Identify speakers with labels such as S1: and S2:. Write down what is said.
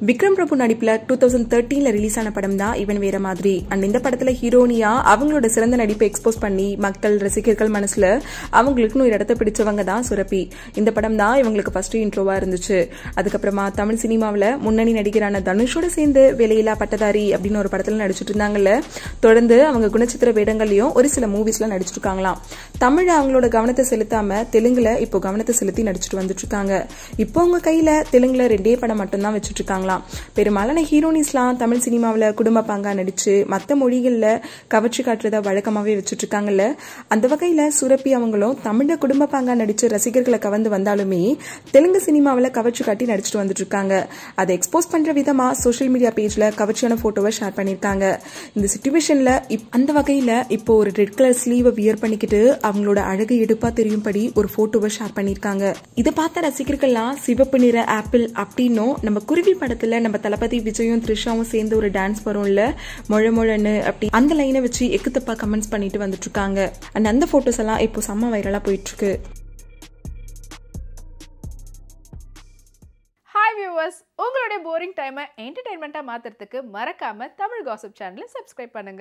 S1: விக்ரம் பிரபு நடிப்புல 2013ல ரிலீஸ் ஆன படம் தான் இவன் வேற மாதிரி. அண்ட் இந்த படத்துல ஹீரோனியா அவங்களோட சிறந்த நடிப்பை எக்ஸ்போஸ் பண்ணி மக்கள் ரசிகர்கள் மனசுல அவங்களுக்குன்னு ஒரு இடத்த பிடிச்சவங்க தான் சுரப்பி. இந்த படம் தான் இவங்களுக்கு ஃபர்ஸ்ட் இன்ட்ரோவா இருந்துச்சு. அதுக்கப்புறமா தமிழ் சினிமாவில் முன்னணி நடிகரான தனுஷோட சேர்ந்து வேலையில்லா பட்டதாரி அப்படின்னு ஒரு படத்துல நடிச்சிட்டு இருந்தாங்கல்ல. தொடர்ந்து அவங்க குணச்சித்திர வேடங்களையும் ஒரு சில மூவிஸ்ல நடிச்சிட்டு இருக்காங்களாம். தமிழ் அவங்களோட கவனத்தை செலுத்தாம தெலுங்குல இப்போ கவனத்தை செலுத்தி நடிச்சிட்டு வந்துட்டு இருக்காங்க. இப்போ அவங்க கையில தெலுங்குல 2 படம் மட்டும் தான் வச்சுட்டு இருக்காங்க. பெரும்பாலான ஹீரோனிஸ்லாம் தமிழ் சினிமாவில் குடும்ப பாங்கா நடிச்சு மற்ற மொழிகள்ல கவர்ச்சி காட்டுறத வழக்கமாவே வச்சுட்டு இருக்காங்கல்ல. அந்த வகையில சுரப்பி அவங்களும் தமிழ்ல குடும்ப பாங்கா நடிச்சு ரசிகர்களை கவர்ந்து வந்தாலுமே தெலுங்கு சினிமாவில் கவர்ச்சி காட்டி நடிச்சிட்டு வந்துட்டு இருக்காங்க. அதை எக்ஸ்போஸ் பண்ற விதமா சோசியல் மீடியா பேஜ்ல கவர்ச்சியான போட்டோவை ஷேர் பண்ணிருக்காங்க. இந்த சிச்சுவேஷன்ல அந்த வகையில இப்போ ஒரு ரெட் கலர் ஸ்லீவை வியர் பண்ணிக்கிட்டு அவங்களோட அழகு எடுப்பா தெரியும்படி ஒரு போட்டோவை ஷேர் பண்ணிருக்காங்க. இதை பார்த்த ரசிகர்கள்லாம் சிவப்பு நிற ஆப்பிள் அப்படின்னும் நம்ம குருவி படத்துல நம்ம தளபதி விஜயும் த்ரிஷாவும் சேர்ந்து ஒரு டான்ஸ் வரும்ல மொழன்னு அப்படி அந்த லைனை வச்சு எக்குத்தப்பா கமெண்ட்ஸ் பண்ணிட்டு வந்துட்டு இருக்காங்க. அண்ட் அந்த போட்டோஸ் எல்லாம் இப்போ செம்ம வைரலா போயிட்டு இருக்கு.
S2: ஹாய் வியூவர்ஸ், உங்களுடைய போரிங் டைமை என்டர்டைன்மெண்ட்டாக மாற்றுறதுக்கு மறக்காமல் தமிழ் காசிப் சேனலை சப்ஸ்கிரைப் பண்ணுங்கள்.